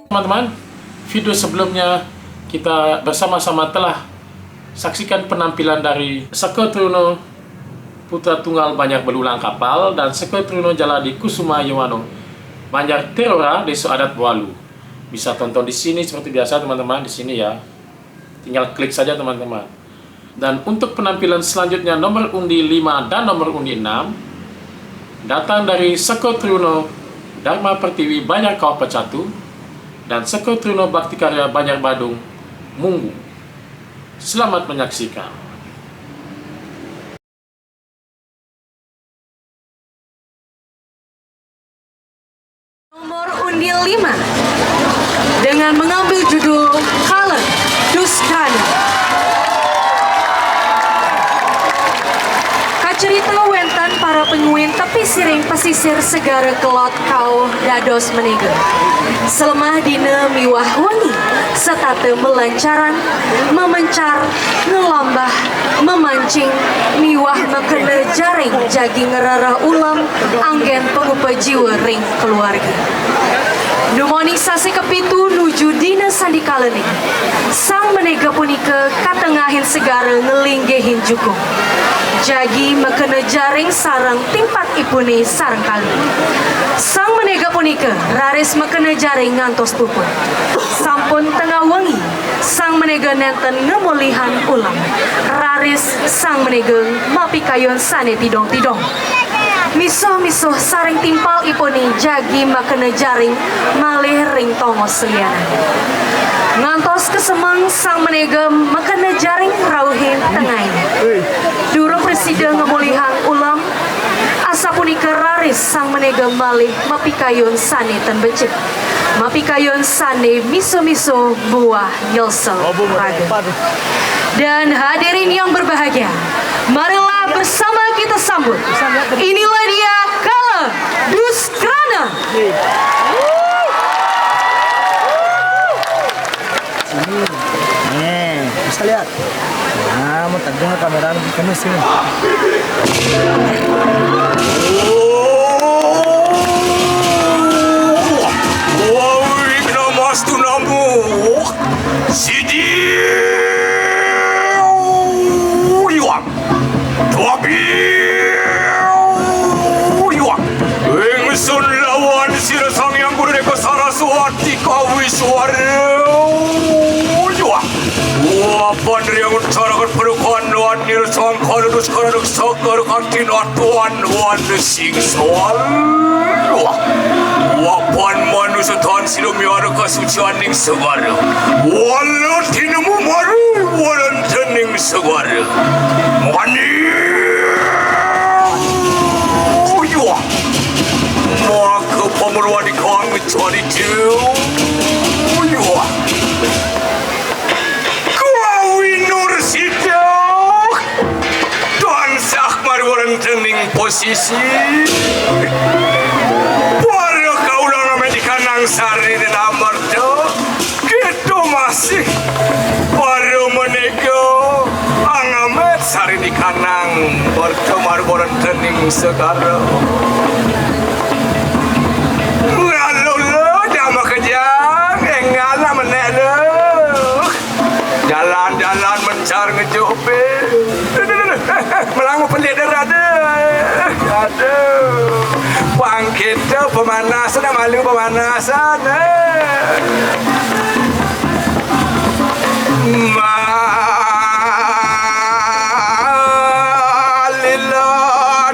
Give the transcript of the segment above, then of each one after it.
Teman-teman, video sebelumnya kita bersama-sama telah saksikan penampilan dari Seko Truno Putra Tunggal Banjar Belulang Kapal dan Seko Truno Jaladi Kusuma Yowano Banjar Terora Desa Adat Walu. Bisa tonton di sini seperti biasa teman-teman, di sini ya. Tinggal klik saja teman-teman. Dan untuk penampilan selanjutnya nomor undi 5 dan nomor undi 6 datang dari Seko Truno Dharma Pertiwi Banjar Kau Pecatu dan Seko Truno Bakti Karya Banjar Badung Munggu. Selamat menyaksikan. Nomor undi 5 dengan mengambil judul Kala Duskana. Kacerita wentan para penguin tepi siring pesisir segara kelot kau dados menega. Selemah dina miwah wangi, setate melancaran, memencar, ngelambah, memancing, miwah makena jaring jagi ngerarah ulam, anggen pengupa jiwa ring keluarga. Numonisasi kepitu nuju dina sandikaleni. Sang menega punika katengahin segara ngelinggehin jukung. Jagi makena jaring sarang timpat ipune sarang kali. Sang menega punika raris makena jaring ngantos tupun. Sampun tengah wengi, sang menega nenten ngemulihan ulam. Raris sang menega mapikayon sane tidong-tidong. Misoh-misoh saring timpal ipuni jagi makena jaring malih ring tongos selianan. Ngantos kesemang sang menega makena jaring rauhin tengahnya. Durung presiden ngemulihan ulam, asa punika raris sang menega malih mapikayon sane ten becik. Mapikayon sane miso-miso buah yelsel raga. Dan hadirin yang berbahagia, marilah bersama kita sambut. Inilah dia Kala Duskana. Nih, bisa lihat. Nah, mau tengah kamera lebih kemas sini. Pandriangun carakan perukuhan Nuan Nil Sangkar Duskara Duksakar Kartin Atuan Nuan Desing Soal Wapan manusia Tuhan silumi ada kasucian ning segara Walau tinamu maru Walan tening segara Mani Maka pemeruan di kawang mencari jauh tening posisi para kaulang Amerika nang sari di nomor tu kita masih para menega angamet sari di kanang berkemar boran tening segara lalu lo jama kejang engala menelo jalan-jalan mencar ngejope melangu pendek ada bangkit pemanasan malu pemanasan malila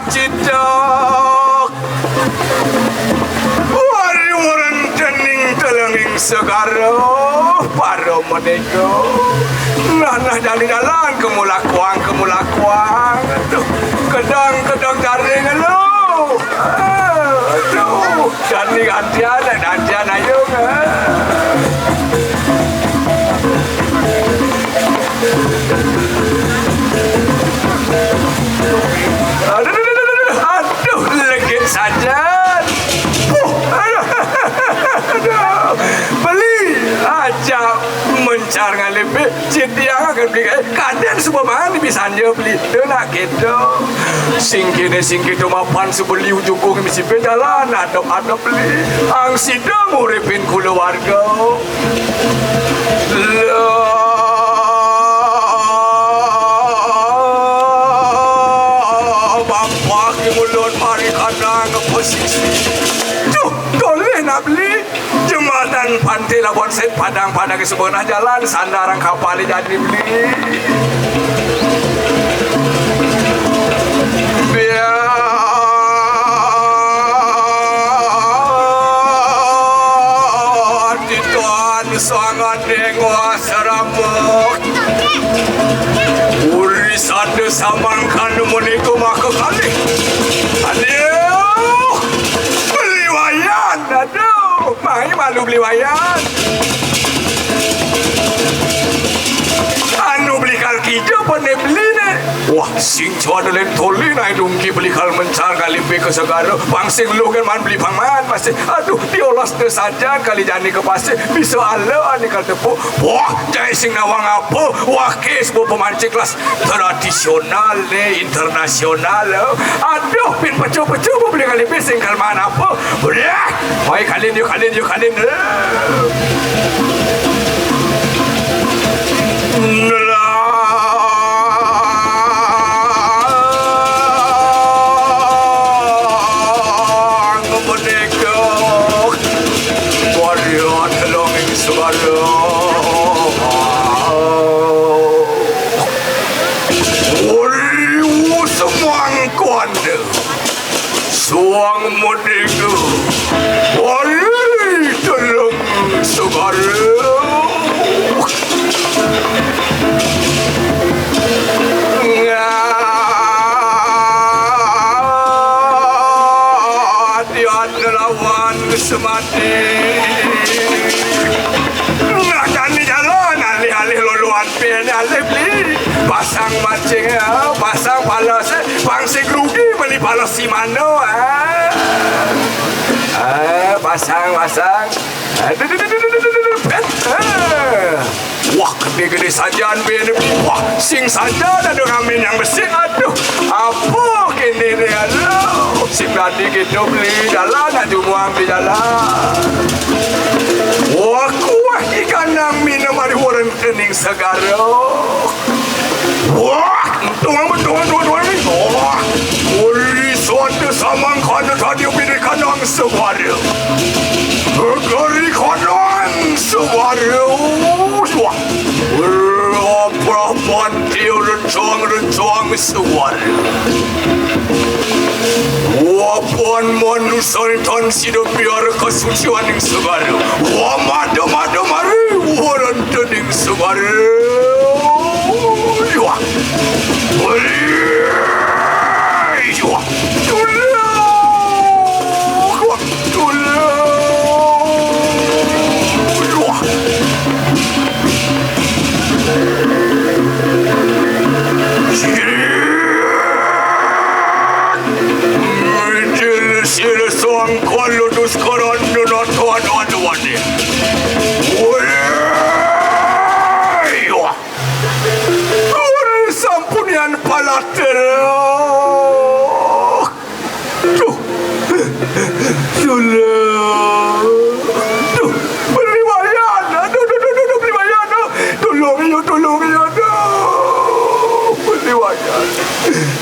citok wari-waran tening telenging segara para menega nanah jalan-jalan kemulakuang kedang jaring lo jaring gantian ayo aduh legit saja beli aja mencar ngalipi citi yang akan beli kaden sepaman bisa anja beli tu nak gitu. Sing gitu mapan sebeli ujung misi jalan ada beli. Ang sidang uripin keluarga. Bapak mulut mari kadang posisi. Tuh, boleh nak beli jembatan Pantai Labuan Set Padang pada ke sebelah jalan sandaran kapal jadi beli. Biar di Tuhan sangat dengar seramuk. Urisan desamankan meniku maka kali. Aduh, beli wayan, aduh, malu beli wayan. Anu beli kal kita pun beli ne. Wah, sing cuan len toli na dungki beli kal mencar kali pe ke segara. Pangsing lu kan man beli pangman pasti. Aduh, diolas te saja kali jani ke pasir. Bisa ala ani kal tepu. Wah, jai sing nawang apa? Wah, kes bo pemancing kelas tradisional ne, internasional. Aduh, pin pecu-pecu bo beli kali pe sing kal mana apa? Udah, baik kalian. Suang merdeka, wali dalam segara. Ngati lawan semati. Ngajani jalan alih-alih luluan pene alih beli. Pasang mancing pasang palas, pangsing rugi beli palas si mano pasang. Wah, gede-gede sajaan bini. Wah, sing saja ada ngamin yang bersih. Aduh, apa kini ni aduh. Sing tadi kita beli jalan, nak jumuang di jalan. Wah, kuah ikan yang minum ada orang kening segara. Wah, tuang ni. Wah, uli suatu samang kana tadi bini kanang segara. Gari kanang segara. Wah, perempuan dia rencang segara. Wah, puan manusia tan sido biar kesucian yang segara. Wah, madu mari orang kening segara. Wah, sampunian palater. Beriwayan. Beriwayan. Tolong ya. Beriwayan.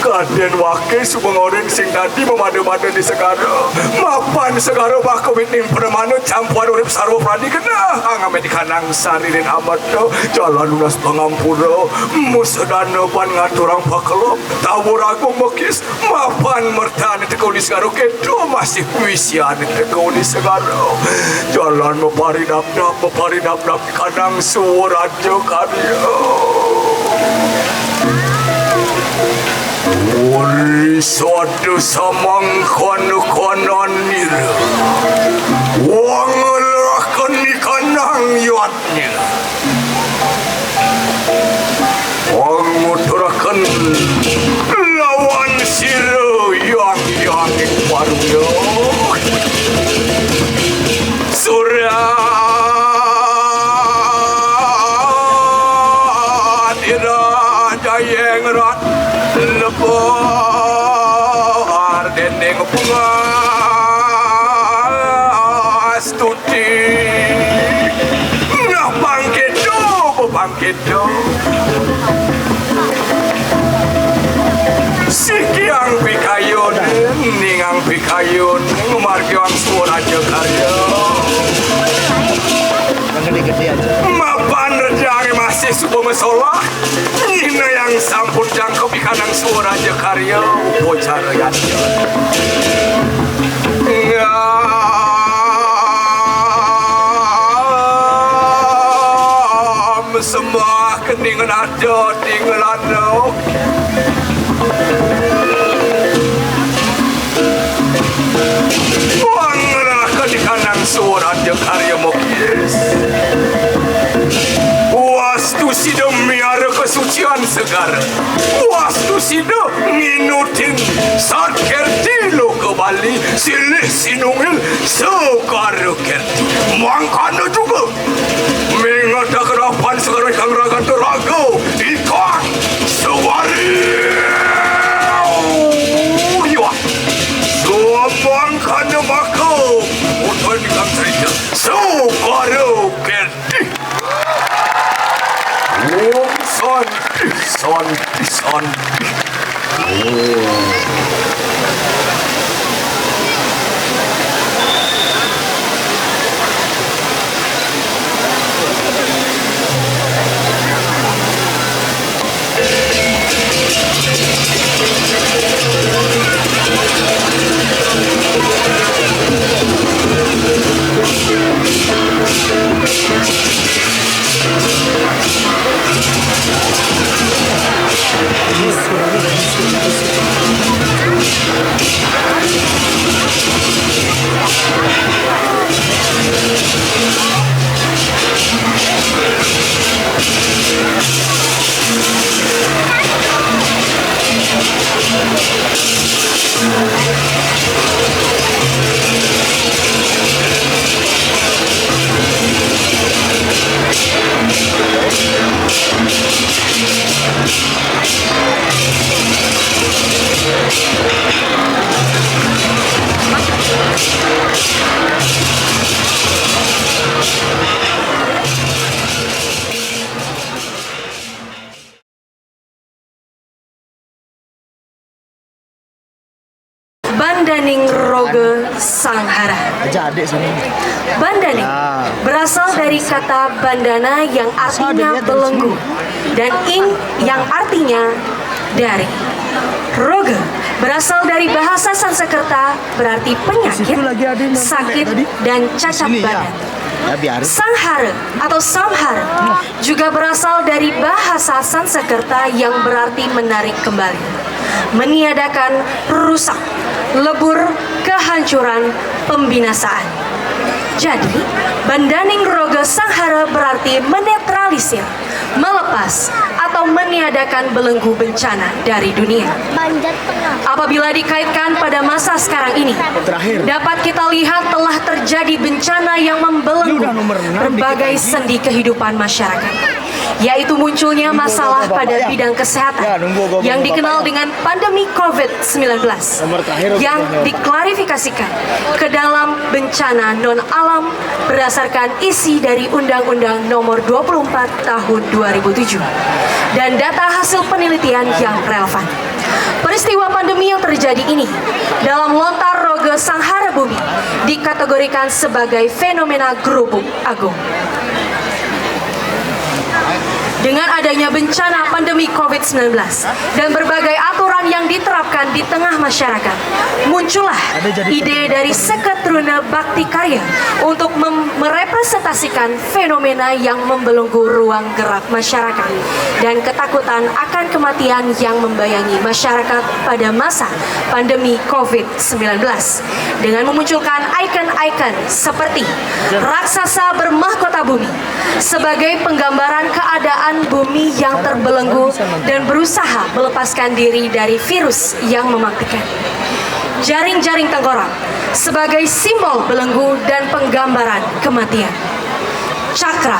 Kaden wakil subang orang sing tadi memadu-madu di segara. Mapan segara bakal witing permanu campuan urip sarwa pradi kena. Angamet kanang sari dan amat do. Jalan lunas pengampura. Musadana pan ngaturang pakelop. Tawur agung mekis. Mapan mertani tekau di segara. Kedo masih puisian tekau di segara. Jalan meparidap-dap di kanang suara karya. Uri suatu samang konon nira. Wang lerahkan ikanang yatnya. Wang muterakan lawan siru yang parunya. Surya tidak kayun ngumargiwang suara Jakarta. Yang gede-gede aja. Mapan rejang masih sebuah masalah. Nina yang sampun jangkau ikanang suara Jakarta. Bocah rakyatnya. Semua keningan ada tinggalan dok. Wangalah kedikanan suara Jakarta mokis. Wastu sida miara kesucian segara. Wastu sida minutin saat kerti lo ke Bali silih sinungil segara kerti. Mangkana juga. Mengada kerapan sekarang kang raga teraga ikut sewari. Suapang kana maka untuk dikang cerita segara kerti. Santi. Bandaning Roge Sanghara. Aja adik sini. Bandaning Ya. berasal dari kata bandana yang artinya belenggu dan ing yang artinya dari. Roge berasal dari bahasa Sanskerta berarti penyakit, Situ lagi ada yang sakit, tadi. dan cacat Sini ya. badan. Ya biarin. Sanghara atau samhara juga berasal dari bahasa Sanskerta yang berarti menarik kembali, meniadakan, rusak, lebur, kehancuran, pembinasaan. Jadi, Bandaning Roge Sanghara berarti menetralisir, melepas, atau meniadakan belenggu bencana dari dunia. Banjar Tengah. Apabila dikaitkan pada masa sekarang ini, Terakhir. dapat kita lihat telah terjadi bencana yang membelenggu Ini udah nomor 6 berbagai dikit lagi. sendi kehidupan masyarakat, yaitu munculnya Nunggu masalah bapak pada ya. bidang kesehatan Ya, nunggu bapak yang dikenal ya. dengan pandemi COVID-19 Nomor terakhir, yang bapak. diklarifikasikan ke dalam bencana non-alam berdasarkan isi dari Undang-Undang Nomor 24 Tahun 2007 dan data hasil penelitian yang relevan. Peristiwa pandemi yang terjadi ini dalam lontar Roge Sanghara Bumi dikategorikan sebagai fenomena gerubuk agung. Dengan adanya bencana pandemi COVID-19 dan berbagai aturan yang diterapkan di tengah masyarakat, muncullah ide dari Seketruna Bakti Karya untuk merepresentasikan fenomena yang membelenggu ruang gerak masyarakat dan ketakutan akan kematian yang membayangi masyarakat pada masa pandemi COVID-19 dengan memunculkan ikon-ikon seperti raksasa bermahkota bumi sebagai penggambaran keadaan bumi yang terbelenggu dan berusaha melepaskan diri dari virus yang mematikan. Jaring-jaring tengkorak sebagai simbol belenggu dan penggambaran kematian. Cakra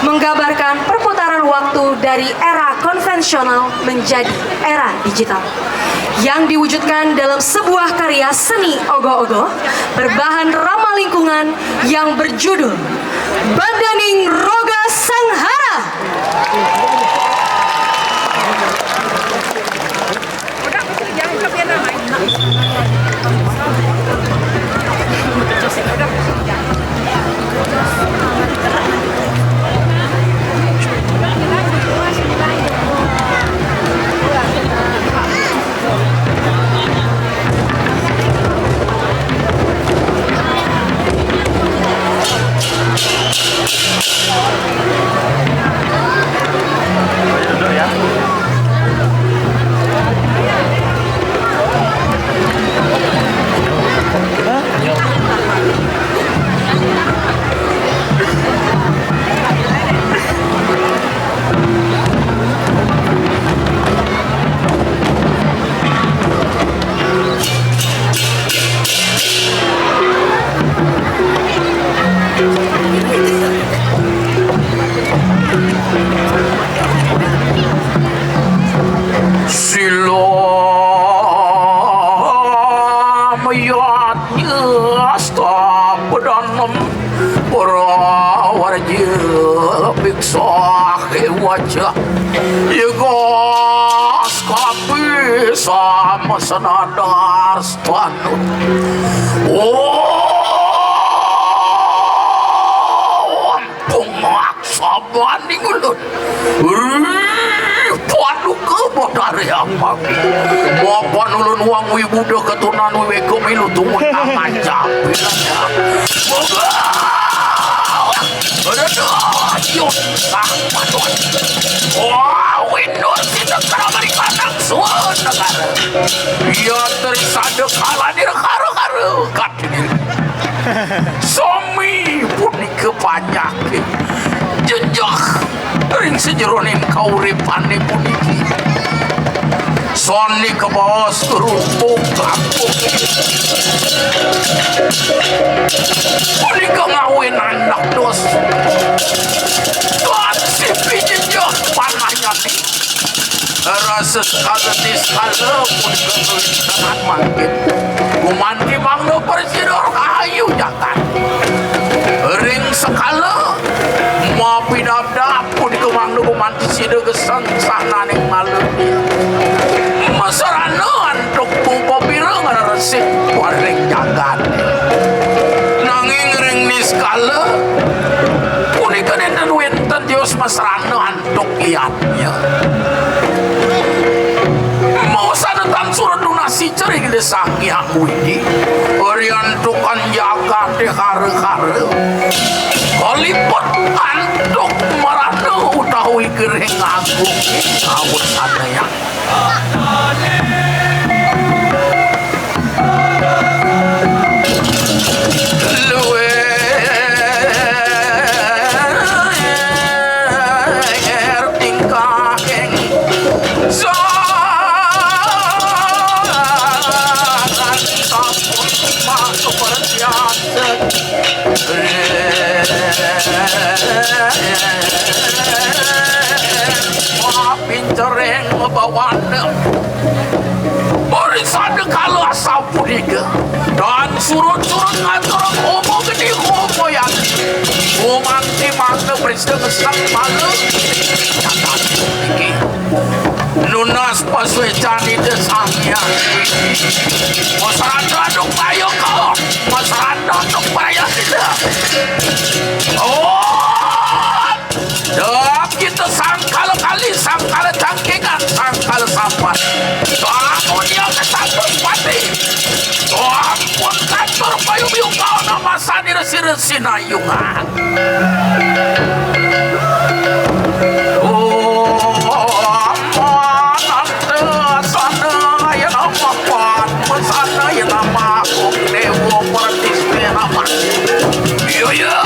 menggambarkan perputaran waktu dari era konvensional menjadi era digital yang diwujudkan dalam sebuah karya seni ogoh-ogoh berbahan ramah lingkungan yang berjudul Bandaning Roge Sanghara. lama senadar stanu. Ampung maksa banding ulun. Panu ke bodare yang magi. Mapan ulun wang wibuda ketunan wiwe kemilu tumun aman jabilanya. Moga. Aduh, panuan. Wah, windur kita keramari kanang suan negara. Ia terisada kalah di negara-negara. Katini. Somi puni kebanyakin. Jejak. Ring sejeronin kau ripane puniki. Soni ke bawah serumpuk kampung. Punika ngawin anak dos. Tuan si pijejak panahnya nih. Rasa sekala di sekala punika sangat makin. Kumanti mangno persidor ayu jangan. Ring sekala mapi dap punika mangno kumanti sida gesang sana ning malu. Masarana antuk bupa pirang ada resik waring jagat. Nanging ring ni skala punika nenten wenten Dios masarana antuk iatnya. Mau sadatan surat donasi cering desang yang widi oriantukan jagat di kare-kare kalipot antuk marana utahui kering agung awet sadaya. Pincereng bawana Barisada kalau asal punika dan surut-surut ngatur homo gede homo yang umanti makna presiden kesang malu catat puniki nunas paswecan di desangnya masyarakat dong payo kau masyarakat dong payo tidak dah kita sangkal kali sangkal cangkingan sangkal sampan bangun dia ke satu pati ampun kantor payung-payung kau nama sani resi-resi nayungan aman sana ya nama pan sana ya nama kong dewo pertisme nama iya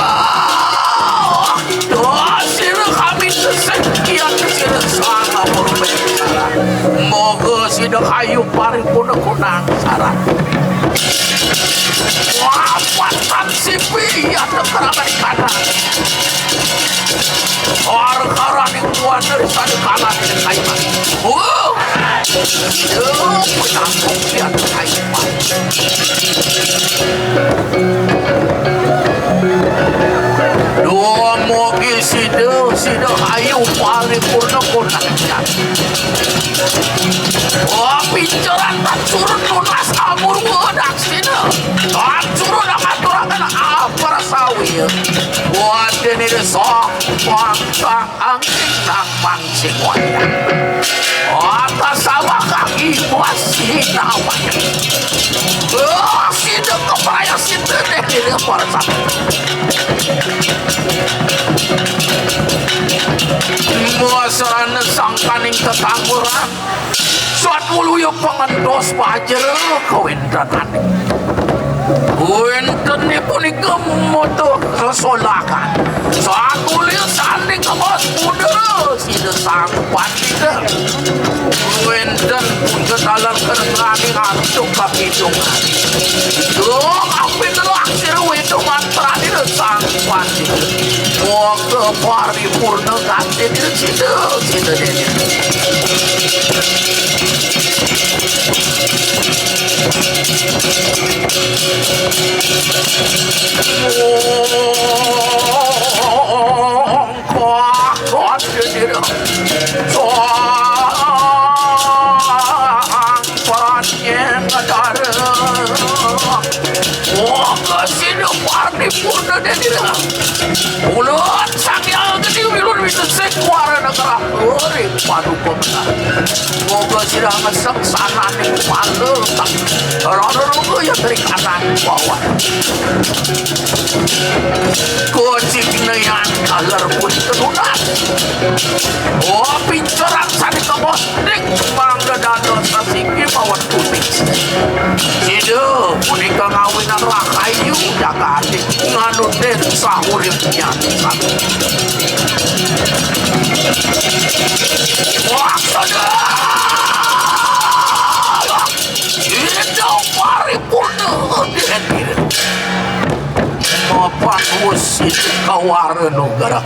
moga sidak ayu paripurna kunang saran wapatan sipi atau kerabat kanan orang-orang yang kuat dari sana kalah dengan kaiman penanggung di atas kaiman dua mogi sidak ayu paripurna kunang wah pinceran tak surut lunas amur wadak sini tak surut nak aturakan apa rasawi wah ini sok pangkang angin nang mancing wayang atas sama kaki masih namanya sini keperaya sini deh diri para sahabat muasarana sangkaning ketangguran suat mulu yung pengendos pajer kawindanan wenten ni punika moto sesolakan saat mulia sanding kebos muda sida sangpan sida wenten pun kedalam kerengani hartuk kakidungan dong apin laksir wedungan terakhir sangpan sida moga paripurna kantin sida dene Amatnya kadara Moga sinu parni purna dedira Ulut sangyal gede wilun witu sekwara negara Uri padu komna Moga sirangan seksana ning malutang Rana-rana yang dari kanan bawah Kucing yang kalar pun tenunan Oh pincoran sani kebos dik Mangga dadol sasiki mawon putih Sidu punika ngawinan rakayu Jaga adik nganu den sahuripnya Waksana Ini paripurna den Mapan usit kawara negara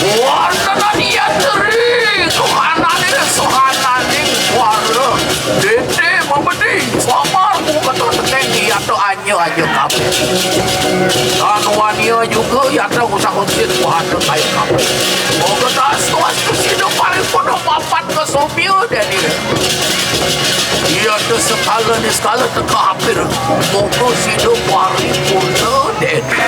Warna dia teri Sohanane warna Dede membedi Samar buka tertengi Atau anyo kabe Anuannya juga Yata usah-usir Wahana kayak kabe Moga tas-tas kesini paling penuh papat ke Sophia Deni Ia tu sekala teka hampir Moga sido paling penuh Deni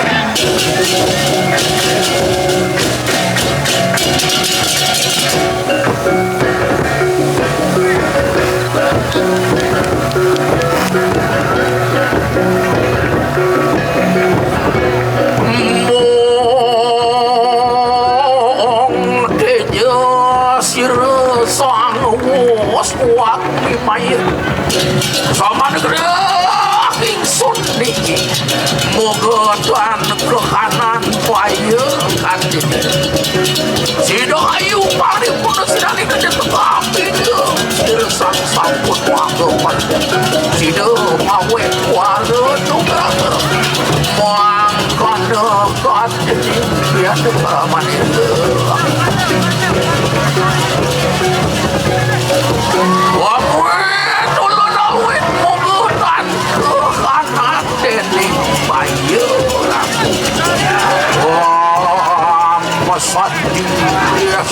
Sama negara ingsun niki moga tuan ke kanan paya kan ini sido ayu pari pun sedang kerja tetapi sido sang sampun wanggapan sido mawe kuala juga mangkan dekat ini biar deperaman itu Masati, yes,